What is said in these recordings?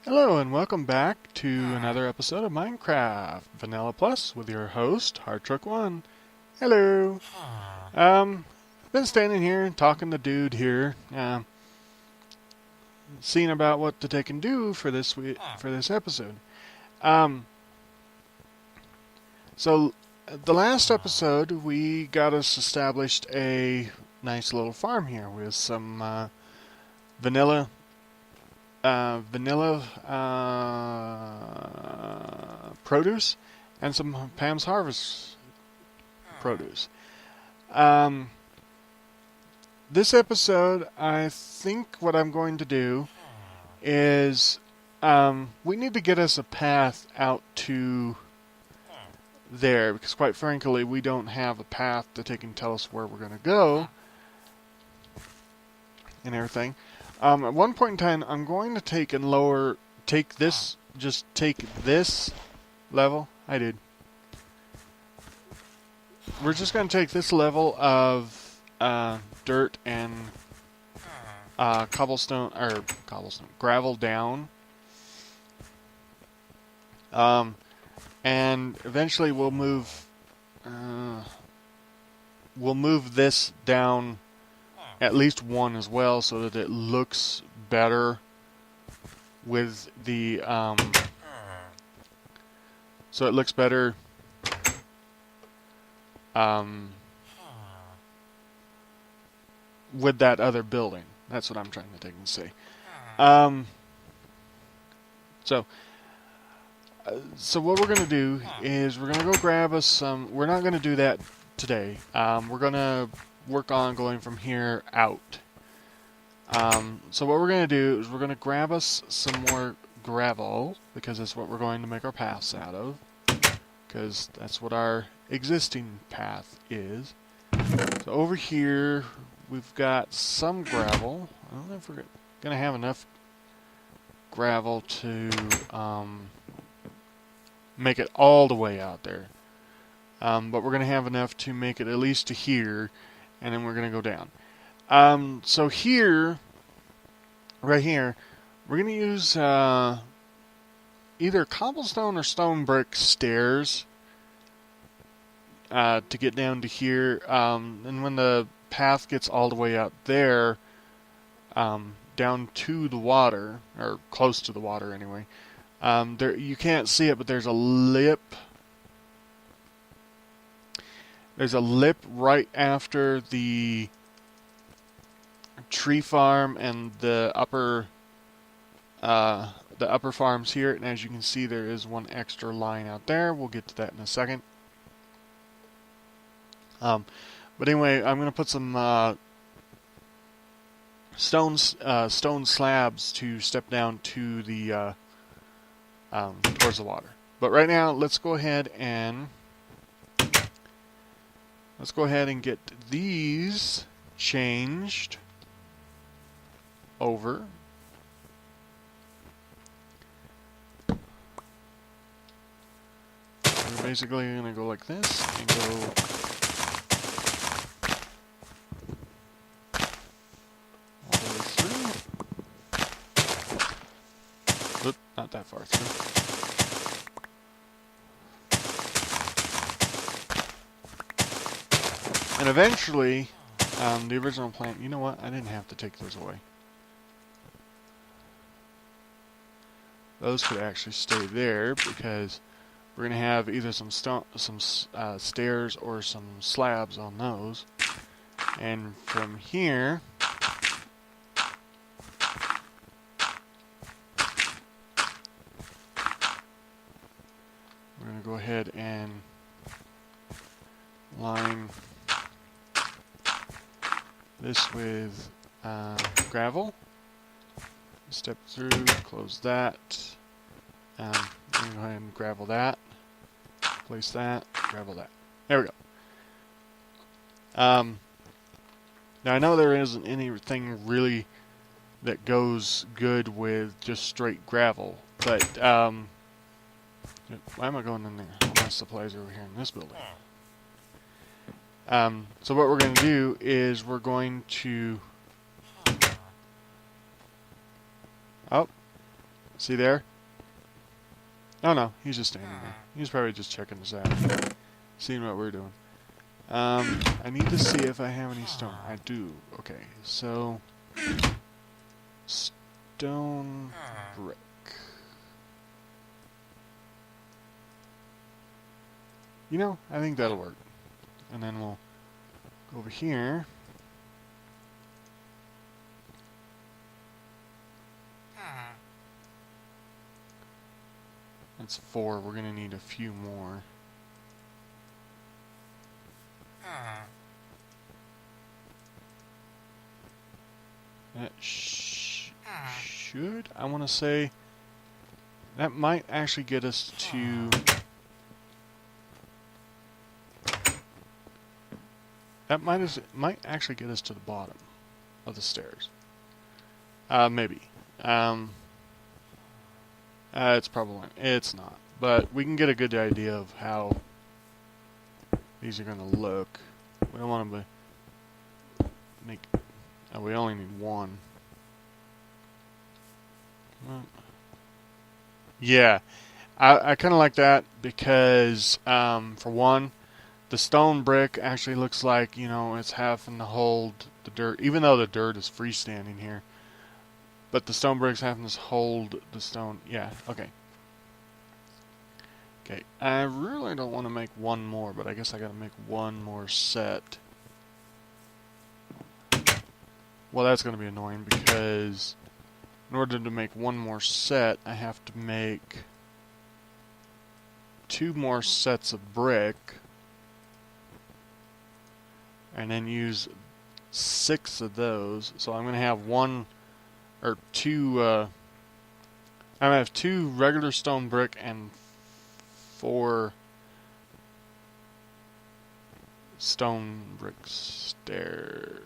Hello and welcome back to another episode of Minecraft Vanilla Plus with your host, Hardtruck1. Hello. Been standing here talking to dude here, seeing about what to take and do for this episode. So the last episode we got us established a nice little farm here with some vanilla produce and some Pam's Harvest produce. This episode, I think what I'm going to do is we need to get us a path out to there, because quite frankly we don't have a path to take and tell us where we're going to go and everything. At one point in time, I'm going to take this level. I did. We're just going to take this level of dirt and gravel down. And eventually we'll move this down at least one as well, so that it looks better with the with that other building. That's what I'm trying to take and say. So what we're going to do is we're going to go grab us some. We're not going to do that today. We're going to work on going from here out. So what we're going to do is we're going to grab us some more gravel, because that's what we're going to make our paths out of, because that's what our existing path is. So over here we've got some gravel. I don't know if we're going to have enough gravel to make it all the way out there. But we're going to have enough to make it at least to here, and then we're going to go down. So here, right here, we're going to use either cobblestone or stone brick stairs to get down to here. And when the path gets all the way out there, down to the water, or close to the water anyway, there, you can't see it, but there's a lip. There's a lip right after the tree farm and the upper farms here, and as you can see, there is one extra line out there. We'll get to that in a second. But anyway, I'm going to put some stone slabs to step down to the towards the water. But right now, let's go ahead and get these changed over. We're basically going to go like this and go all the way through. Oop, not that far through. And eventually, the original plant, you know what? I didn't have to take those away. Those could actually stay there, because we're going to have either some stairs or some slabs on those. And from here, we're going to go ahead and line this with gravel. Step through, close that. We're going to go ahead and gravel that. Place that, gravel that. There we go. Now I know there isn't anything really that goes good with just straight gravel, but why am I going in there? All my supplies are over here in this building. So what we're going to do is we're going to See there? Oh no, he's just standing there. He's probably just checking us out, seeing what we're doing. I need to see if I have any stone. I do. Okay, so stone brick. You know, I think that'll work. And then we'll go over here. That's 4. We're going to need a few more. That should, I want to say, that might actually get us to... That might actually get us to the bottom of the stairs. Maybe. It's probably... It's not. But we can get a good idea of how these are going to look. We don't want to make... Oh, we only need 1. Yeah. I kind of like that because, for one, the stone brick actually looks like, you know, it's having to hold the dirt, even though the dirt is freestanding here. But the stone brick's having to hold the stone. Yeah, okay. Okay, I really don't want to make 1 more, but I guess I gotta make 1 more set. Well, that's gonna be annoying because in order to make 1 more set, I have to make 2 more sets of brick. And then use 6 of those. So I'm going to have 1 or 2. I'm going to have 2 regular stone brick and 4 stone brick stairs.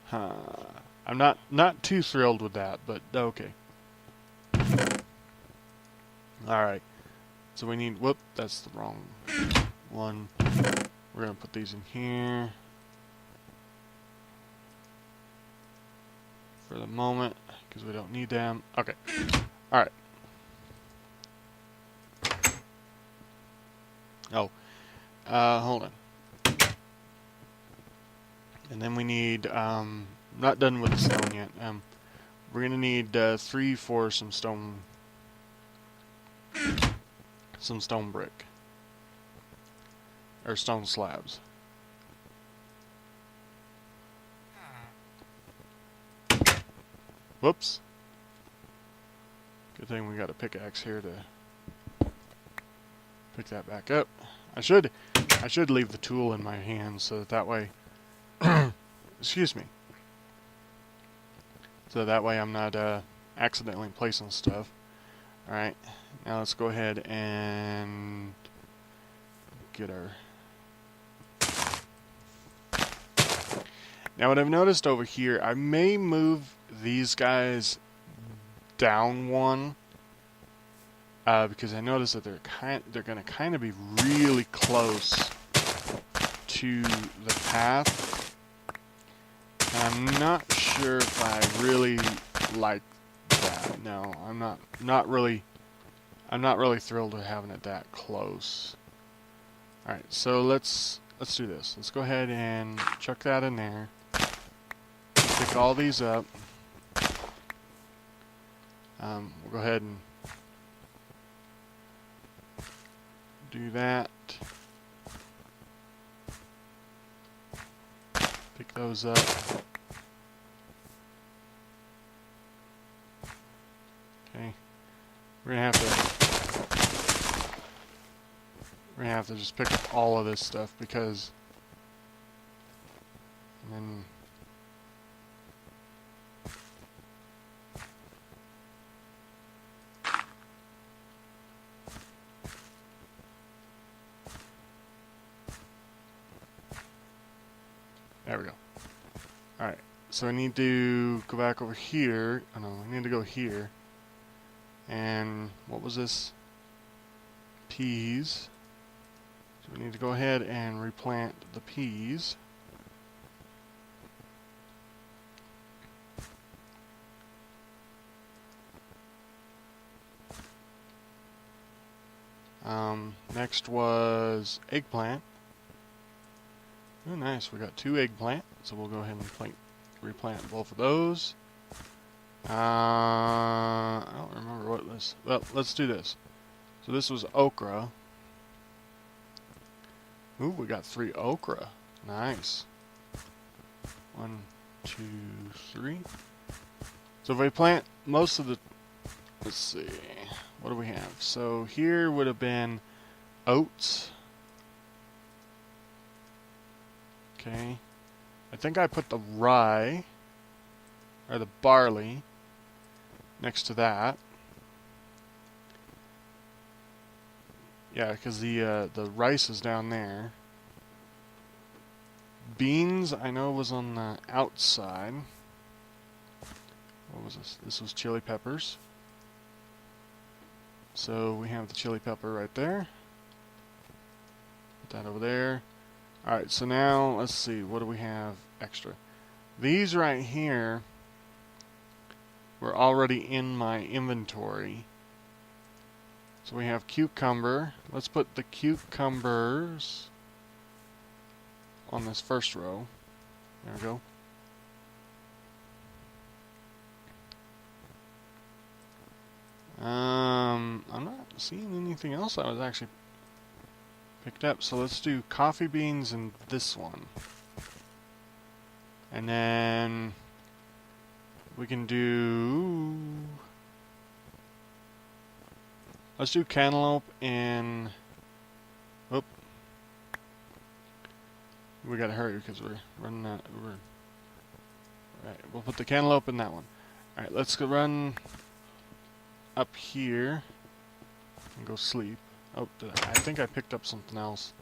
Huh. I'm not too thrilled with that, but okay. All right. So we need. Whoop, that's the wrong one. We're gonna put these in here for the moment because we don't need them. Okay. All right. Oh, hold on. And then we need. Not done with the stone yet. We're gonna need 3 for some stone. Some stone brick. Or stone slabs. Whoops. Good thing we got a pickaxe here to pick that back up. I should leave the tool in my hand so that way excuse me. So that way I'm not accidentally placing stuff. Alright, now let's go ahead and get our... Now what I've noticed over here, I may move these guys down 1 because I noticed that they're going to kind of be really close to the path. And I'm not sure if I really like that. No, I'm not really thrilled with having it that close. All right, so let's do this. Let's go ahead and chuck that in there. Pick all these up. We'll go ahead and do that. Pick those up. Okay. We're gonna have to just pick up all of this stuff because, and then there we go. Alright, so I need to go back over here. Oh no, I need to go here. And what was this? Peas. So we need to go ahead and replant the peas. Next was eggplant. Oh, nice. We got 2 eggplant, so we'll go ahead and replant both of those. I don't remember what this. Well, let's do this. So this was okra. Ooh, we got 3 okra. Nice. 1, 2, 3. So if we plant most of the, let's see, what do we have? So here would have been oats. Okay. I think I put the rye, or the barley, next to that. Yeah, because the rice is down there. Beans, I know, was on the outside. What was this? This was chili peppers. So we have the chili pepper right there. Put that over there. Alright, so now let's see, what do we have extra? These right here were already in my inventory. So we have cucumber. Let's put the cucumbers on this first row. There we go. I'm not seeing anything else I was actually picked up. So let's do coffee beans and this one. And then we can do, let's do cantaloupe and, oop. We gotta hurry because we're running out. Alright, we'll put the cantaloupe in that one. Alright, let's go run up here and go sleep. Oh, I think I picked up something else.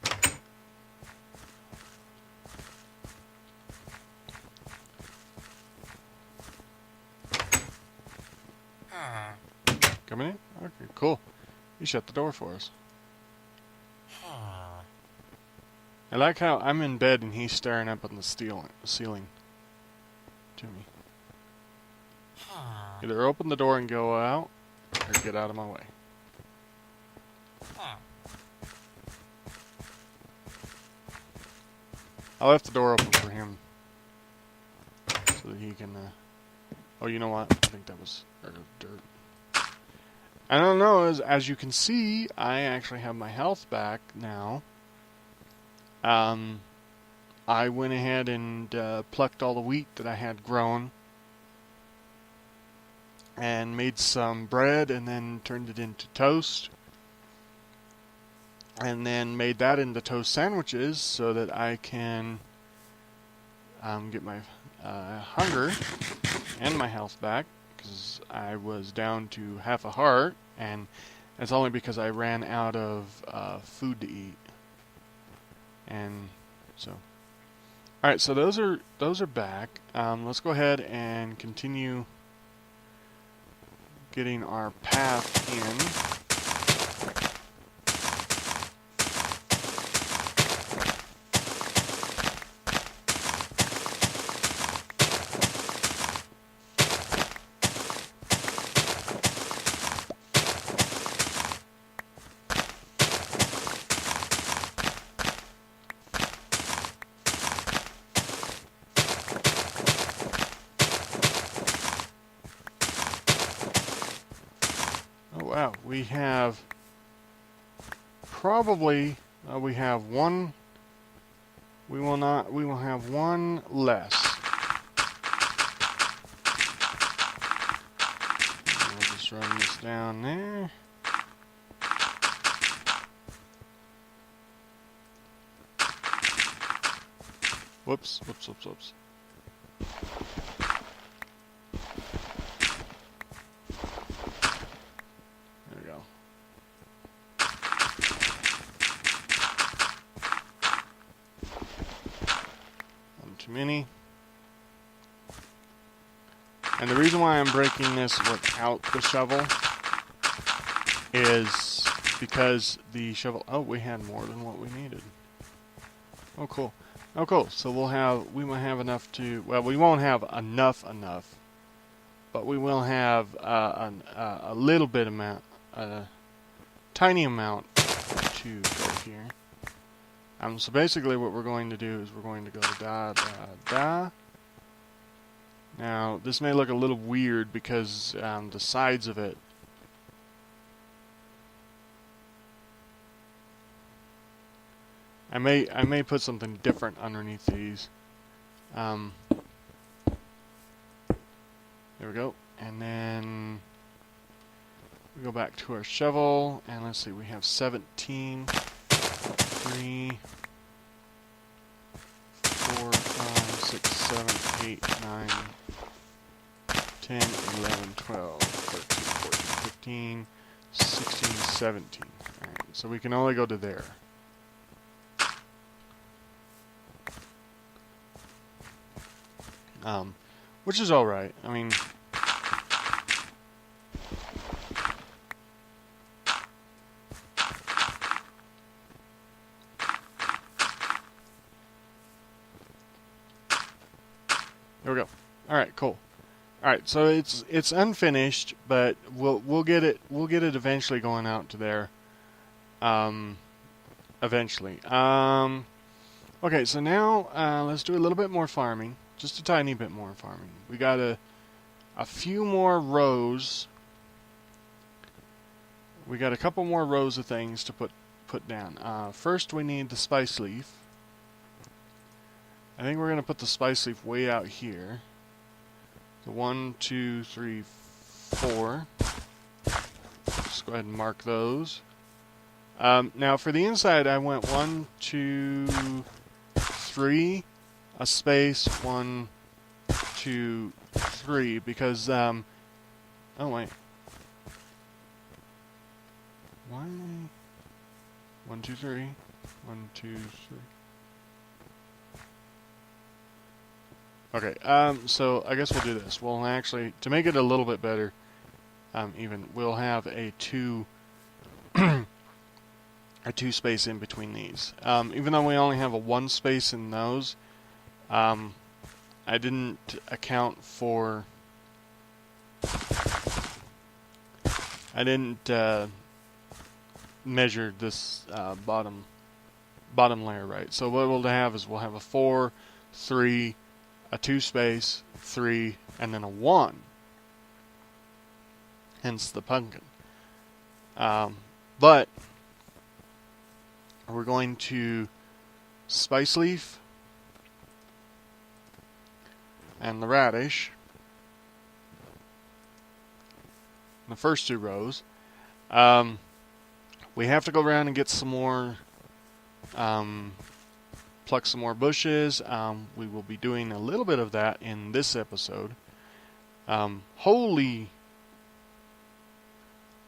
Coming in? Okay, cool. You shut the door for us. I like how I'm in bed and he's staring up at the ceiling to me. Either open the door and go out, or get out of my way. I left the door open for him so that he can. Oh, you know what? I think that was dirt. I don't know. As you can see, I actually have my health back now. I went ahead and plucked all the wheat that I had grown and made some bread and then turned it into toast. And then made that into toast sandwiches so that I can get my hunger and my health back, because I was down to half a heart, and it's only because I ran out of food to eat. And so, all right, so those are back. Let's go ahead and continue getting our path in. Wow, we have probably we have one. We will have one less. We'll just run this down there. Whoops. Too many. And the reason why I'm breaking this without the shovel is because the shovel, oh, we had more than what we needed. Oh cool. Oh cool. So we will have enough to, well, we won't have enough, but we will have a little bit amount, a tiny amount to go here. So basically what we're going to do is we're going to go da, da, da. Now, this may look a little weird because the sides of it I may put something different underneath these. There we go. And then we go back to our shovel, and let's see, we have 17, 3, 4, 5, 6, 7, 8, 9, 10, 11, 12, 13, 14, 15, 16, 17. Alright, so we can only go to there. Which is alright. I mean, there we go. Alright, cool. Alright, so it's unfinished, but we'll get it eventually going out to there. Eventually. Okay, so now let's do a little bit more farming. Just a tiny bit more farming. We got a few more rows. We got a couple more rows of things to put down. First, we need the spice leaf. I think we're gonna put the spice leaf way out here. So 1, 2, 3, 4. Just go ahead and mark those. Now for the inside, I went 1, 2, 3. A space 1, 2, 3 because oh wait, why 1, 2, 3, 1, 2, 3. Okay, so I guess we'll do this. We'll actually, to make it a little bit better, even we'll have a 2 a 2 space in between these. Even though we only have a 1 space in those. I didn't account for. I didn't measure this bottom layer right. So what we'll have is we'll have a 4, 3, a 2 space, 3, and then a 1. Hence the pumpkin. But we're going to spice leaf. And the radish, the first 2 rows. We have to go around and get some more, pluck some more bushes. We will be doing a little bit of that in this episode. Holy!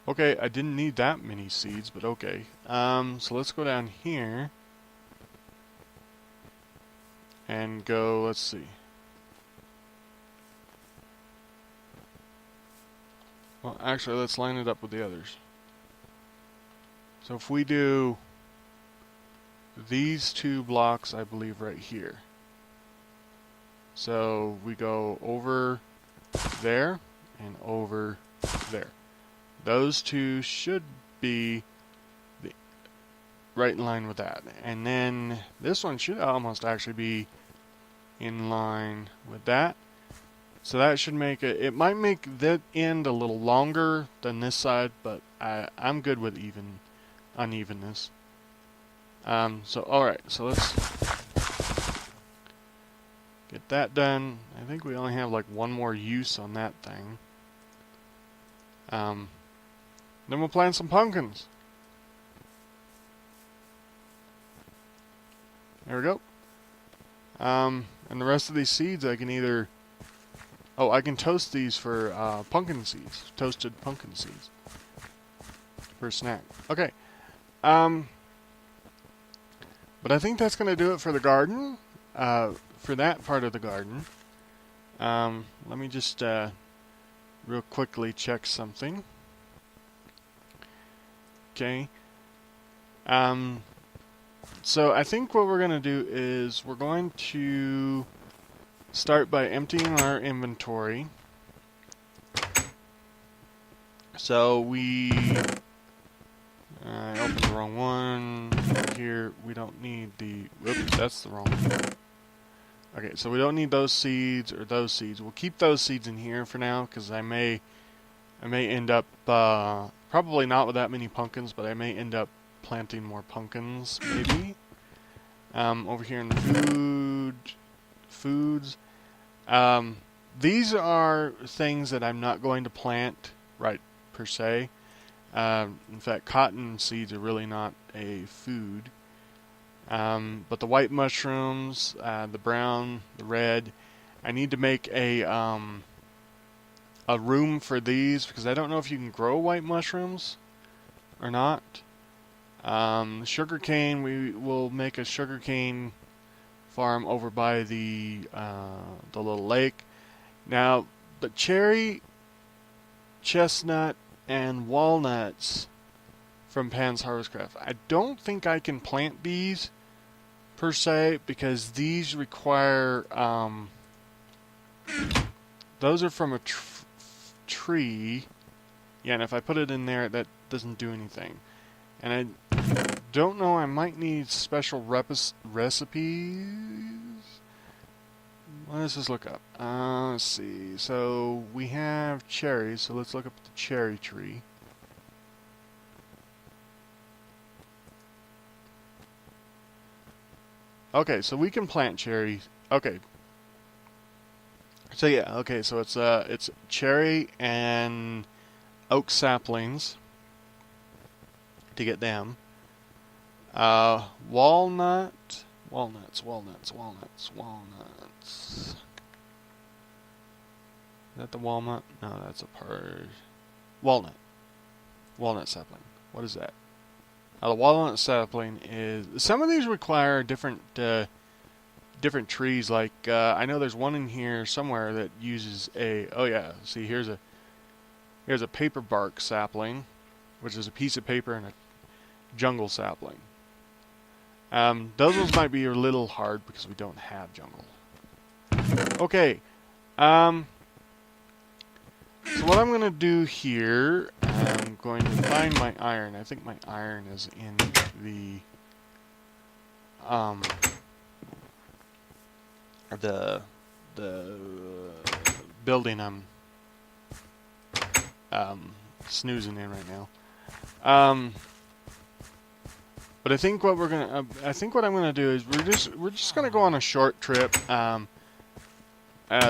Okay, I didn't need that many seeds, but okay. So let's go down here and go, let's see. Well, actually, let's line it up with the others. So if we do these 2 blocks, I believe, right here. So we go over there and over there. Those 2 should be right in line with that. And then this one should almost actually be in line with that. So that should make it, it might make that end a little longer than this side, but I'm good with unevenness. So alright, so let's get that done. I think we only have like 1 more use on that thing. Then we'll plant some pumpkins. There we go. And the rest of these seeds I can either... Oh, I can toast these for pumpkin seeds. Toasted pumpkin seeds. For a snack. Okay. But I think that's going to do it for the garden. For that part of the garden. Let me just real quickly check something. Okay. So I think what we're going to do is we're going to start by emptying our inventory. So we... I opened the wrong one. Here, we don't need the... Whoops, that's the wrong one. Okay, so we don't need those seeds or those seeds. We'll keep those seeds in here for now, because I may end up... probably not with that many pumpkins, but I may end up planting more pumpkins, maybe. Over here in the foods. These are things that I'm not going to plant, right, per se. In fact, cotton seeds are really not a food. But the white mushrooms, the brown, the red, I need to make a room for these, because I don't know if you can grow white mushrooms or not. Sugarcane, we will make a sugarcane farm over by the little lake. Now, the cherry, chestnut, and walnuts from Pan's Harvestcraft, I don't think I can plant these per se, because these require those are from a tree. Yeah, and if I put it in there, that doesn't do anything. And I don't know, I might need special recipes. Let's just look up. Let's see. So we have cherries, so let's look up the cherry tree. Okay, so we can plant cherries. Okay. So yeah, okay, so it's cherry and oak saplings to get them. Walnuts. Is that the walnut? No, that's a part. Walnut sapling. What is that? The walnut sapling is... Some of these require different trees. Like, I know there's one in here somewhere that uses a... Oh yeah, see, here's a paper bark sapling, which is a piece of paper and a jungle sapling. Those ones might be a little hard because we don't have jungle. Okay. So what I'm going to do here, I'm going to find my iron. I think my iron is in the building I'm snoozing in right now. But I think what I'm gonna do is we're just gonna go on a short trip.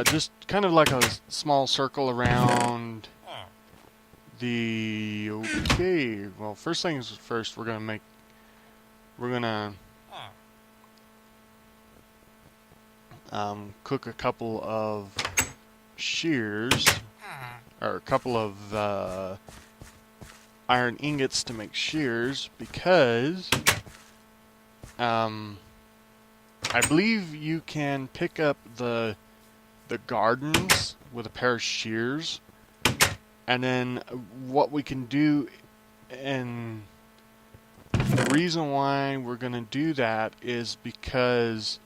Just kind of like a small circle around the... Okay, well, first things first, we're gonna cook a couple of shears, or a couple of iron ingots to make shears, because I believe you can pick up the gardens with a pair of shears, and then what we can do, and the reason why we're going to do that is because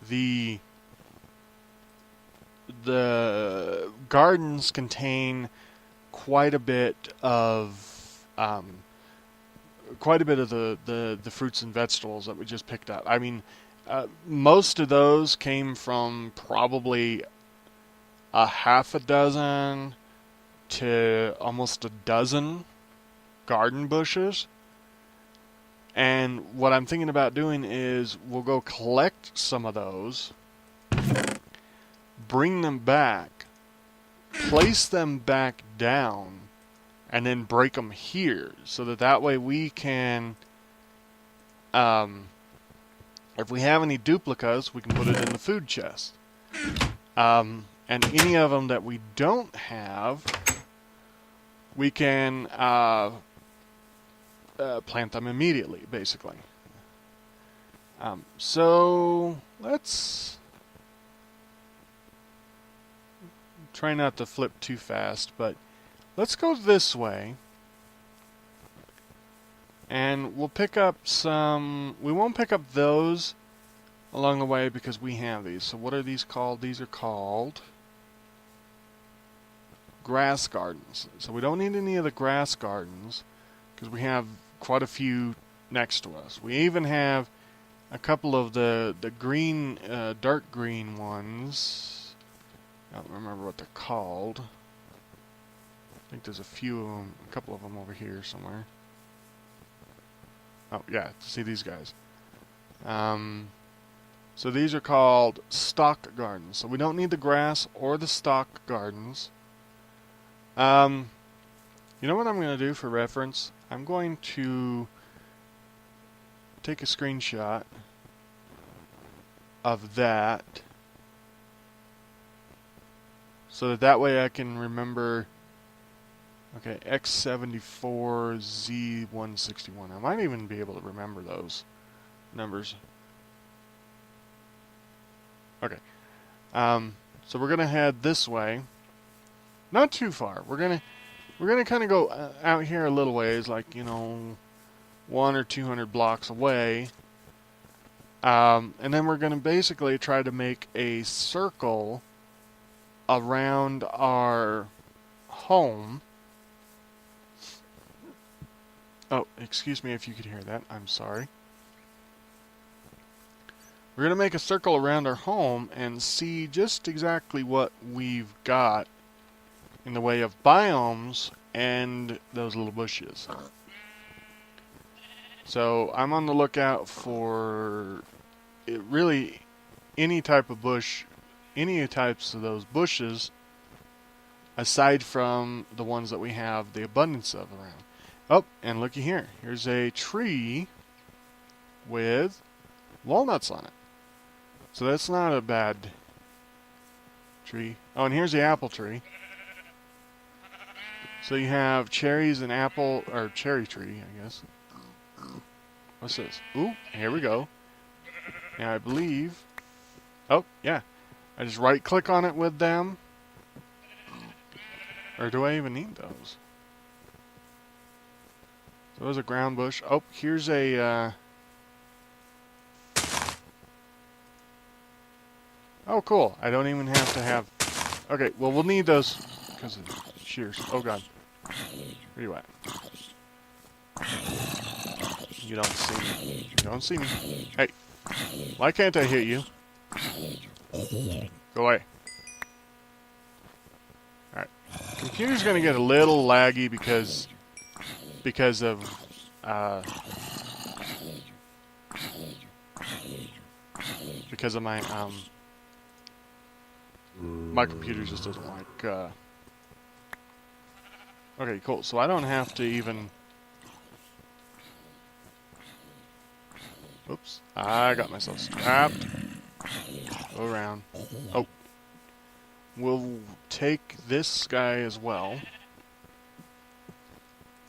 the gardens contain quite a bit of the fruits and vegetables that we just picked up. I mean, most of those came from probably a half a dozen to almost a dozen garden bushes. And what I'm thinking about doing is we'll go collect some of those, bring them back, place them back down, and then break them here, so that way we can, if we have any duplicates, we can put it in the food chest. And any of them that we don't have, we can plant them immediately, basically. So let's try not to flip too fast, but let's go this way, and we'll pick up some... We won't pick up those along the way because we have these. So what are these called? These are called grass gardens. So we don't need any of the grass gardens because we have quite a few next to us. We even have a couple of the green, dark green ones. I don't remember what they're called. I think there's a few of them, a couple of them over here somewhere. Oh yeah, see these guys. So these are called stock gardens. So we don't need the grass or the stock gardens. You know what I'm going to do for reference? I'm going to take a screenshot of that so that way I can remember. Okay, X74 Z161. I might even be able to remember those numbers. Okay, so we're gonna head this way, not too far. We're gonna kind of go out here a little ways, like 100 or 200 blocks away, and then we're gonna basically try to make a circle around our home. Oh, excuse me if you could hear that. I'm sorry. We're going to make a circle around our home and see just exactly what we've got in the way of biomes and those little bushes. So I'm on the lookout for really any type of bush, any types of those bushes, aside from the ones that we have the abundance of around. Oh, and looky here. Here's a tree with walnuts on it. So that's not a bad tree. Oh, and here's the apple tree. So you have cherries and apple, or cherry tree, I guess. What's this? Ooh, here we go. Now I believe, oh, yeah. I just right click on it with them. Or do I even need those? So there's a ground bush. Oh, here's a, oh, cool. I don't even have to have... Okay, well, we'll need those because of shears. Oh, God. Where you at? You don't see me. You don't see me. Hey. Why can't I hit you? Go away. Alright. Computer's going to get a little laggy because of... because of my, my computer just doesn't like, Okay, cool. So I don't have to even... Oops. I got myself strapped. Go around. Oh. We'll take this guy as well.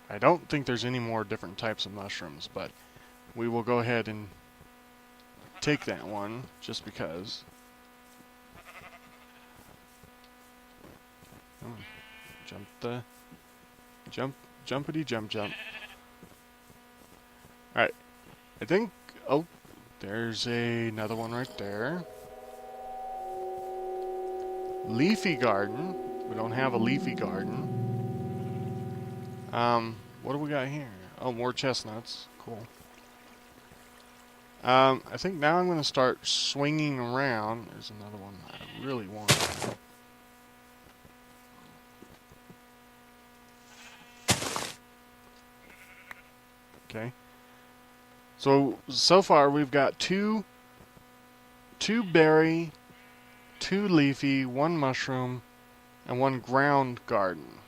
I don't think there's any more different types of mushrooms, but we will go ahead and take that one just because. Oh, jumpity jump. Alright. I think, oh, there's another one right there. Leafy garden. We don't have a leafy garden. What do we got here? Oh, more chestnuts. Cool. I think now I'm going to start swinging around. There's another one I really want. Okay. So far we've got two berry, 2 leafy, 1 mushroom, and 1 ground garden.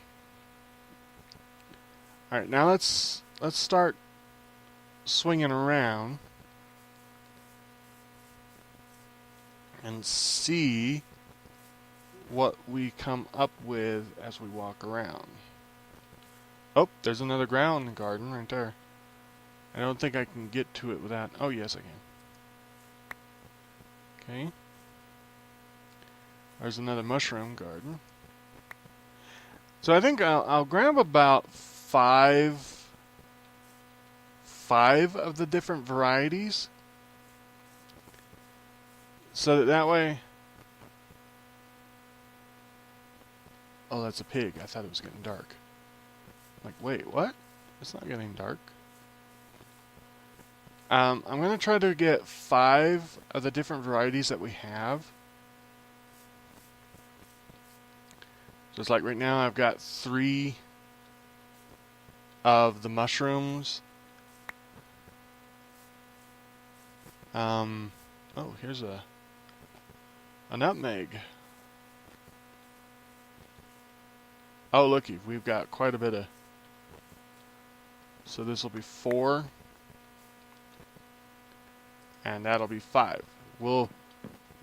Alright, now let's start swinging around and see what we come up with as we walk around. Oh, there's another ground garden right there. I don't think I can get to it without... Oh, yes, I can. Okay. There's another mushroom garden. So I think I'll grab about five of the different varieties. So that way... Oh, that's a pig. I thought it was getting dark. Like, wait, what? It's not getting dark. I'm going to try to get 5 of the different varieties that we have. Just like right now, I've got 3 of the mushrooms. Oh, here's a nutmeg. Oh, looky, we've got quite a bit of... So this will be 4. And that'll be 5.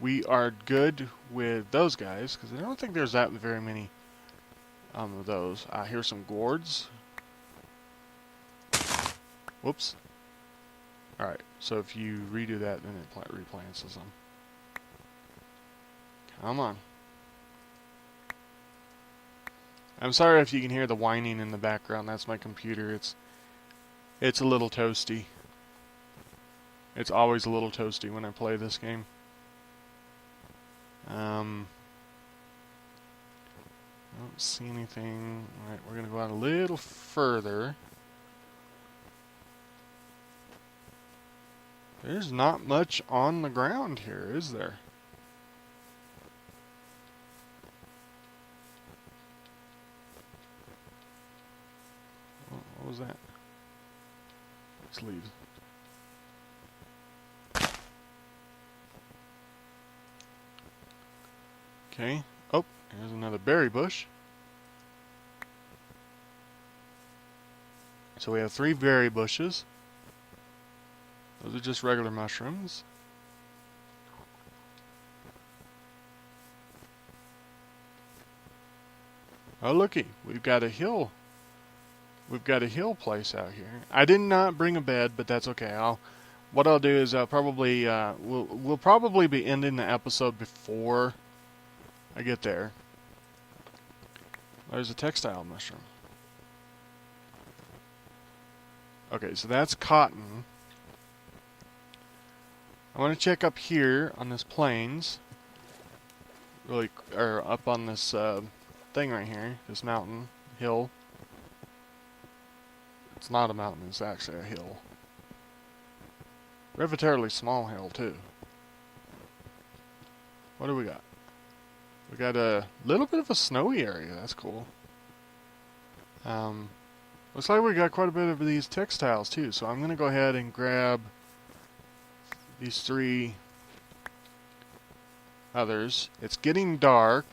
We are good with those guys, because I don't think there's that very many of those. Here's some gourds. Whoops. Alright, so if you redo that, then it replants them. Come on. I'm sorry if you can hear the whining in the background. That's my computer. It's a little toasty. It's always a little toasty when I play this game. I don't see anything. Alright, we're going to go out a little further. There's not much on the ground here, is there? What was that? Let's leave. Okay. Oh, here's another berry bush. So we have 3 berry bushes. Those are just regular mushrooms. Oh, looky, we've got a hill. We've got a hill place out here. I did not bring a bed, but that's okay. What I'll do is I'll probably we'll probably be ending the episode before I get there. There's a textile mushroom. Okay, so that's cotton. I want to check up here on this plains, or up on this thing right here, this mountain, hill. It's not a mountain, it's actually a hill. We have a terribly small hill, too. What do we got? We got a little bit of a snowy area, that's cool. Looks like we got quite a bit of these textiles, too, so I'm going to go ahead and grab these 3 others. It's getting dark.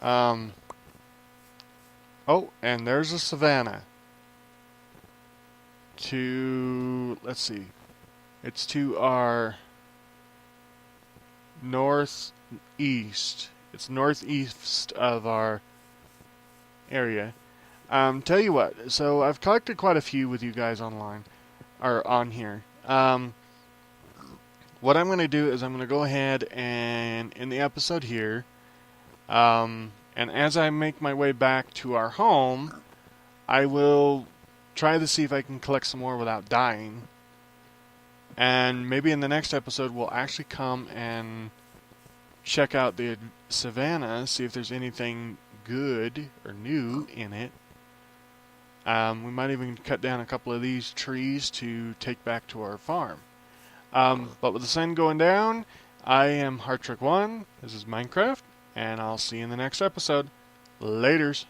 Oh, and there's a savanna. Let's see. It's to our northeast. It's northeast of our area. Tell you what, so I've collected quite a few with you guys online, or on here. What I'm going to do is I'm going to go ahead and end the episode here. And as I make my way back to our home, I will try to see if I can collect some more without dying. And maybe in the next episode we'll actually come and check out the savannah, see if there's anything good or new in it. We might even cut down a couple of these trees to take back to our farm. But with the sun going down, I am Hardtruck1, this is MineCraft, and I'll see you in the next episode. Laters.